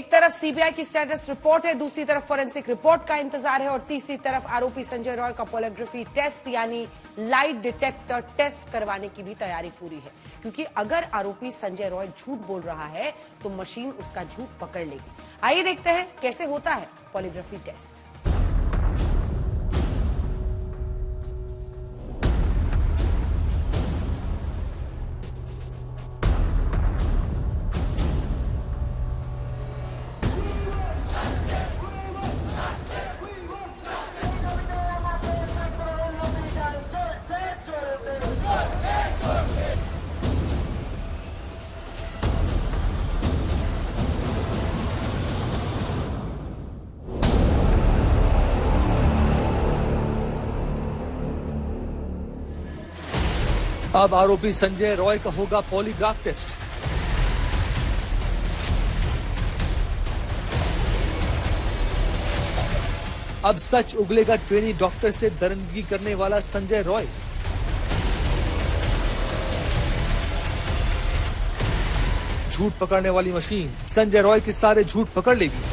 एक तरफ सीबीआई की स्टेटस रिपोर्ट है, दूसरी तरफ फोरेंसिक रिपोर्ट का इंतजार है और तीसरी तरफ आरोपी संजय रॉय का पॉलीग्राफी टेस्ट यानी लाइट डिटेक्टर टेस्ट करवाने की भी तैयारी पूरी है। क्योंकि अगर आरोपी संजय रॉय झूठ बोल रहा है तो मशीन उसका झूठ पकड़ लेगी। आइए देखते हैं कैसे होता है पॉलीग्राफी टेस्ट। अब आरोपी संजय रॉय का होगा पॉलीग्राफ टेस्ट। अब सच उगलेगा ट्रेनी डॉक्टर से दरिंदगी करने वाला संजय रॉय। झूठ पकड़ने वाली मशीन संजय रॉय के सारे झूठ पकड़ लेगी।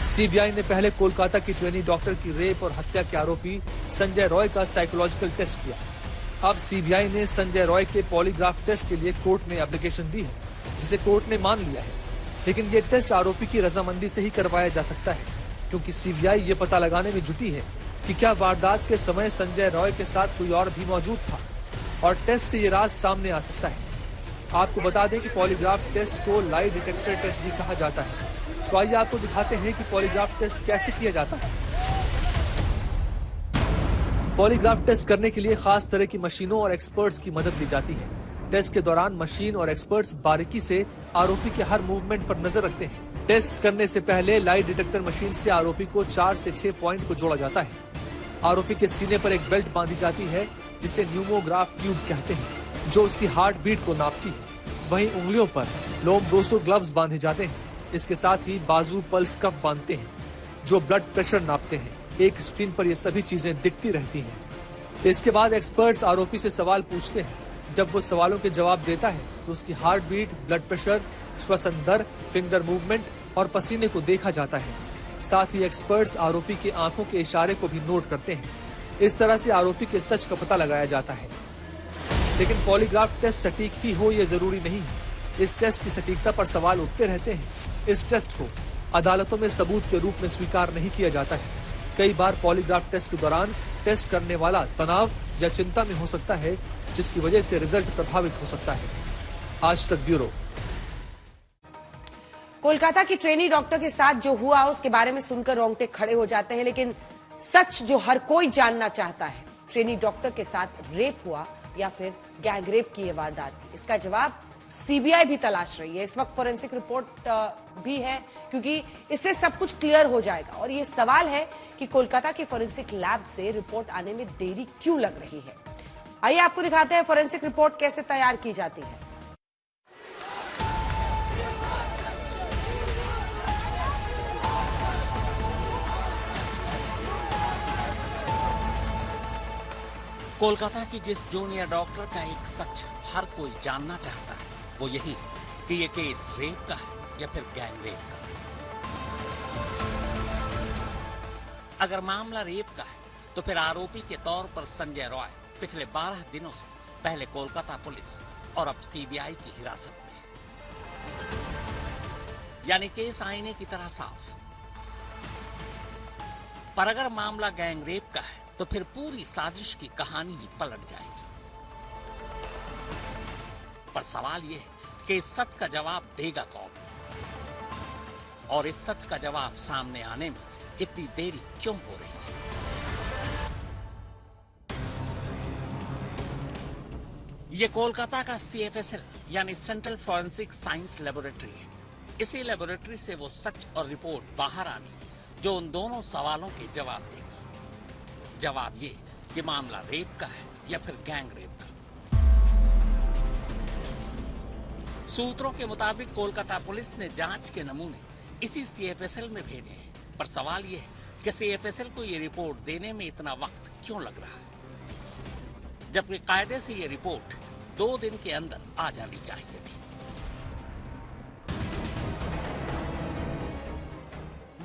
सीबीआई ने पहले कोलकाता की ट्रेनी डॉक्टर की रेप और हत्या के आरोपी संजय रॉय का साइकोलॉजिकल टेस्ट किया। अब सीबीआई ने संजय रॉय के पॉलीग्राफ टेस्ट के लिए कोर्ट में एप्लीकेशन दी है, जिसे कोर्ट ने मान लिया है। लेकिन ये टेस्ट आरोपी की रजामंदी से ही करवाया जा सकता है, क्योंकि सीबीआई ये पता लगाने में जुटी है कि क्या वारदात के समय संजय रॉय के साथ कोई और भी मौजूद था, और टेस्ट से ये राज सामने आ सकता है। आपको बता दें कि पॉलीग्राफ टेस्ट को लाई डिटेक्टर टेस्ट भी कहा जाता है। तो आइए आपको दिखाते हैं कि पॉलीग्राफ टेस्ट कैसे किया जाता है। पॉलीग्राफ टेस्ट करने के लिए खास तरह की मशीनों और एक्सपर्ट्स की मदद ली जाती है। टेस्ट के दौरान मशीन और एक्सपर्ट्स बारीकी से आरोपी के हर मूवमेंट पर नजर रखते हैं। टेस्ट करने से पहले लाई डिटेक्टर मशीन से आरोपी को 4 से 6 पॉइंट को जोड़ा जाता है। आरोपी के सीने पर एक बेल्ट बांधी जाती है, जिसे न्यूमोग्राफ ट्यूब कहते हैं, जो उसकी हार्ट बीट को नापती है। वहीं उंगलियों पर लोम्ब्रोसो ग्लव्स बांधे जाते हैं। इसके साथ ही बाजू पल्स कफ बांधते हैं, जो ब्लड प्रेशर नापते हैं। एक स्क्रीन पर ये सभी चीजें दिखती रहती हैं। इसके बाद एक्सपर्ट्स आरोपी से सवाल पूछते हैं। जब वो सवालों के जवाब देता है तो उसकी हार्ट बीट, ब्लड प्रेशर, श्वसन दर, फिंगर मूवमेंट और पसीने को देखा जाता है। साथ ही एक्सपर्ट्स आरोपी की आंखों के इशारे को भी नोट करते हैं। इस तरह से आरोपी के सच का पता लगाया जाता है। लेकिन पॉलीग्राफ टेस्ट सटीक ही हो ये जरूरी नहीं है। इस टेस्ट की सटीकता पर सवाल उठते रहते हैं। इस टेस्ट को अदालतों में सबूत के रूप में स्वीकार नहीं किया जाता है। कई बार पॉलीग्राफ टेस्ट के दौरान टेस्ट करने वाला तनाव या चिंता में हो सकता है, जिसकी वजह से रिजल्ट प्रभावित हो सकता है। आज तक ब्यूरो। कोलकाता की ट्रेनी डॉक्टर के साथ जो हुआ उसके बारे में सुनकर रोंगटे खड़े हो जाते हैं, लेकिन सच जो हर कोई जानना चाहता है, ट्रेनी डॉक्टर के साथ रेप हुआ या फिर गैंग रेप की यह वारदात थी, इसका जवाब सीबीआई भी तलाश रही है। इस वक्त फोरेंसिक रिपोर्ट भी है, क्योंकि इससे सब कुछ क्लियर हो जाएगा। और ये सवाल है कि कोलकाता के फोरेंसिक लैब से रिपोर्ट आने में देरी क्यों लग रही है। आइए आपको दिखाते हैं फोरेंसिक रिपोर्ट कैसे तैयार की जाती है। कोलकाता की जिस जूनियर डॉक्टर का एक सच हर कोई जानना चाहता है, वो यही कि ये केस रेप का है या फिर गैंग रेप का। अगर मामला रेप का है तो फिर आरोपी के तौर पर संजय रॉय पिछले 12 दिनों से पहले कोलकाता पुलिस और अब सीबीआई की हिरासत में है। यानी केस आईने की तरह साफ। पर अगर मामला गैंग रेप का है तो फिर पूरी साजिश की कहानी ही पलट जाएगी। पर सवाल यह है कि इस सच का जवाब देगा कौन, और इस सच का जवाब सामने आने में इतनी देरी क्यों हो रही है। यह कोलकाता का CFSL यानी सेंट्रल फॉरेंसिक साइंस लेबोरेटरी है। इसी लेबोरेटरी से वो सच और रिपोर्ट बाहर आनी जो उन दोनों सवालों के जवाब देगी। जवाब ये कि मामला रेप का है या फिर गैंग रेप का। सूत्रों के मुताबिक कोलकाता पुलिस ने जांच के नमूने इसी CFSL में भेजे हैं। पर सवाल यह है कि CFSL को यह रिपोर्ट देने में इतना वक्त क्यों लग रहा है, जबकि कायदे से यह रिपोर्ट 2 दिन के अंदर आ जानी चाहिए थी।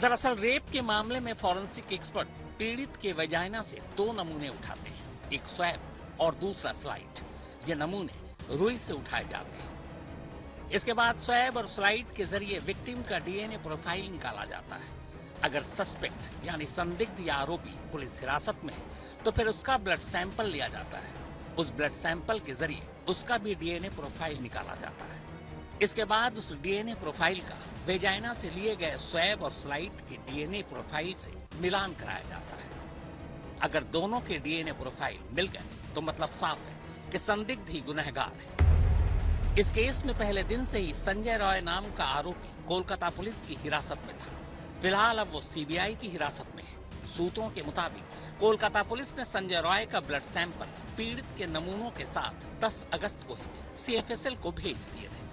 दरअसल रेप के मामले में फॉरेंसिक एक्सपर्ट पीड़ित के वजाइना से 2 नमूने उठाते हैं, एक स्वैब और दूसरा स्लाइड। ये नमूने रुई से उठाए जाते हैं। इसके बाद स्वैब और स्लाइड के जरिए विक्टिम का डीएनए प्रोफाइल निकाला जाता है। अगर सस्पेक्ट यानी संदिग्ध या आरोपी पुलिस हिरासत में है तो फिर उसका ब्लड सैंपल लिया जाता है। उस ब्लड सैंपल के जरिए उसका भी डीएनए प्रोफाइल निकाला जाता है। इसके बाद उस डीएनए प्रोफाइल का वेजाइना से लिए गए स्वैब और स्लाइड के डीएनए प्रोफाइल से मिलान कराया जाता है। अगर दोनों के डीएनए प्रोफाइल मिल गए तो मतलब साफ है कि संदिग्ध ही गुनहगार है। इस केस में पहले दिन से ही संजय रॉय नाम का आरोपी कोलकाता पुलिस की हिरासत में था। फिलहाल अब वो सीबीआई की हिरासत में है। सूत्रों के मुताबिक कोलकाता पुलिस ने संजय रॉय का ब्लड सैंपल पीड़ित के नमूनों के साथ 10 अगस्त को ही सीएफएसएल को भेज दिए थे।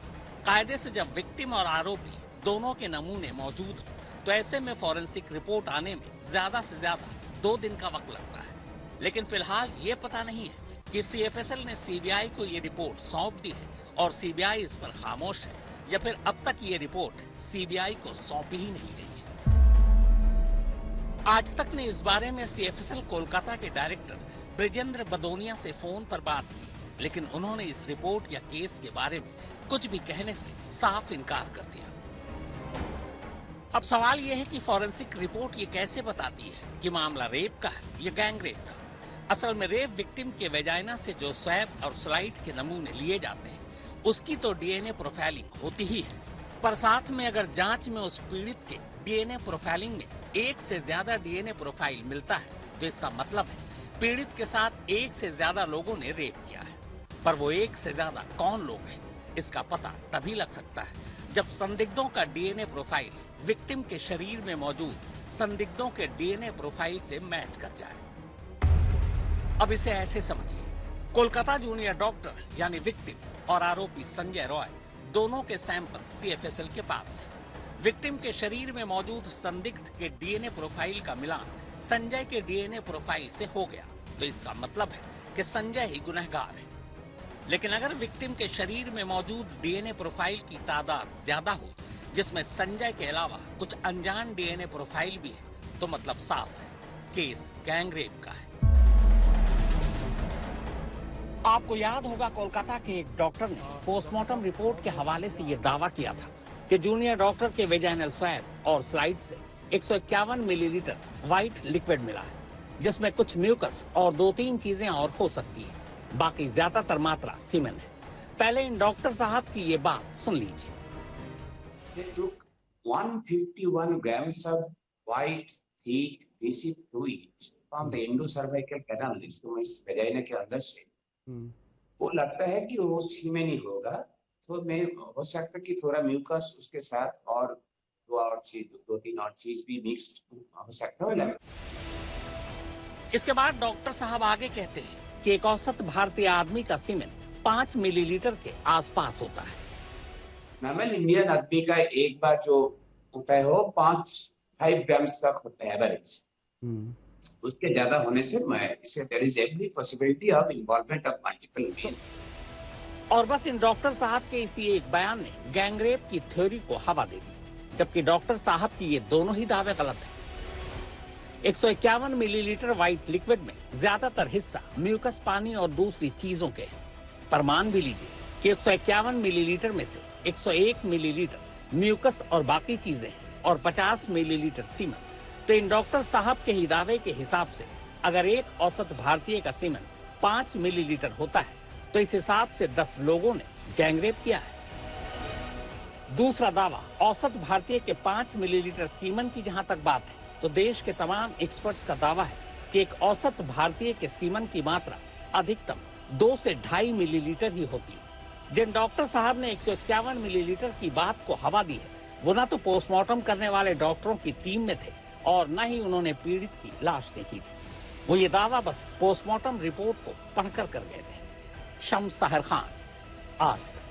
कायदे से जब विक्टिम और आरोपी दोनों के नमूने मौजूद हो तो ऐसे में फॉरेंसिक रिपोर्ट आने में ज्यादा से ज्यादा 2 दिन का वक्त लगता है। लेकिन फिलहाल ये पता नहीं है कि सीएफएसएल ने सीबीआई को ये रिपोर्ट सौंप दी है और सीबीआई इस पर खामोश है या फिर अब तक ये रिपोर्ट सीबीआई को सौंपी ही नहीं गई है। आज तक ने इस बारे में सीएफएसएल कोलकाता के डायरेक्टर ब्रिजेंद्र बदोनिया से फोन पर बात की, लेकिन उन्होंने इस रिपोर्ट या केस के बारे में कुछ भी कहने से साफ इनकार कर दिया। अब सवाल यह है कि फॉरेंसिक रिपोर्ट ये कैसे बताती है कि मामला रेप का है या गैंग रेप का। असल में रेप विक्टिम के वेजाइना से जो स्वैब और स्लाइड के नमूने लिए जाते हैं उसकी तो डीएनए प्रोफाइलिंग होती ही है, पर साथ में अगर जांच में उस पीड़ित के डीएनए प्रोफाइलिंग में 1 से ज्यादा डीएनए प्रोफाइल मिलता है तो इसका मतलब है पीड़ित के साथ 1 से ज्यादा लोगों ने रेप किया है। पर वो 1 से ज्यादा कौन लोग हैं इसका पता तभी लग सकता है जब संदिग्धों का डीएनए प्रोफाइल विक्टिम के शरीर में मौजूद संदिग्धों के डीएनए प्रोफाइल से मैच कर जाए। अब इसे ऐसे समझिए, कोलकाता जूनियर डॉक्टर यानी विक्टिम और आरोपी संजय रॉय दोनों के सैंपल सीएफएसएल के पास है। विक्टिम के शरीर में मौजूद संदिग्ध के डीएनए प्रोफाइल का मिलान संजय के डीएनए प्रोफाइल से हो गया तो इसका मतलब है कि संजय ही गुनहगार है। लेकिन अगर विक्टिम के शरीर में मौजूद डीएनए प्रोफाइल की तादाद ज्यादा हो जिसमें संजय के अलावा कुछ अनजान डीएनए प्रोफाइल भी है तो मतलब साफ है केस गैंग रेप का है। आपको याद होगा कोलकाता के एक डॉक्टर ने पोस्टमार्टम रिपोर्ट के हवाले से यह दावा किया था कि जूनियर डॉक्टर के वेजाइनल स्वैब और स्लाइड से 151 मिलीलीटर व्हाइट लिक्विड मिला है, जिसमें कुछ म्यूकस और 2-3 चीजें और हो सकती है, बाकी ज्यादातर मात्रा सीमेन है। पहले इन डॉक्टर साहब की ये बात सुन लीजिए। They took 151 grams of white thick basic fluid from the endocervical canal, जो इस वेजाइना के अंदर से वो लगता है कि वो सीमेन ही होगा, तो मैं हो सकता है कि थोड़ा म्यूकस उसके साथ और 2-3 और चीज भी मिक्स्ड हो सकता है। इसके बाद डॉक्टर साहब आगे कहते हैं कि एक औसत भारतीय आदमी का सीमेन 5 मिलीलीटर के आसपास होता है। नॉर्मल इंडियन आदमी का एक बार जो होता है वो 5 ग्राम्स तक होता है एवरेज। उसके ज्यादा होने से there is every possibility of involvement of multiple male. और बस इन डॉक्टर साहब के इसी एक बयान ने गैंगरेप की थ्योरी को हवा दे दी, जबकि डॉक्टर साहब की ये दोनों ही दावे गलत हैं। 151 मिलीलीटर व्हाइट लिक्विड में ज्यादातर हिस्सा म्यूकस, पानी और दूसरी चीजों के हैं। पर मान भी लीजिए कि 151 मिलीलीटर में से 101 मिलीलीटर म्यूकस और बाकी चीजें हैं और 50 मिलीलीटर सीमेन, तो इन डॉक्टर साहब के ही दावे के हिसाब से अगर एक औसत भारतीय का सीमेन 5 मिलीलीटर होता है तो इस हिसाब से 10 लोगों ने गैंगरेप किया है। दूसरा दावा, औसत भारतीय के 5 मिलीलीटर सीमेन की जहां तक बात है तो देश के तमाम एक्सपर्ट्स का दावा है कि एक औसत भारतीय के सीमेन की मात्रा अधिकतम 2 से 2.5 मिलीलीटर ही होती है। जिन डॉक्टर साहब ने 151 मिलीलीटर की बात को हवा दी है वो ना तो पोस्टमार्टम करने वाले डॉक्टरों की टीम में थे और न ही उन्होंने पीड़ित की लाश देखी थी। वो ये दावा बस पोस्टमार्टम रिपोर्ट को पढ़कर कर गए थे। शम्स ताहिर खान, आज तक।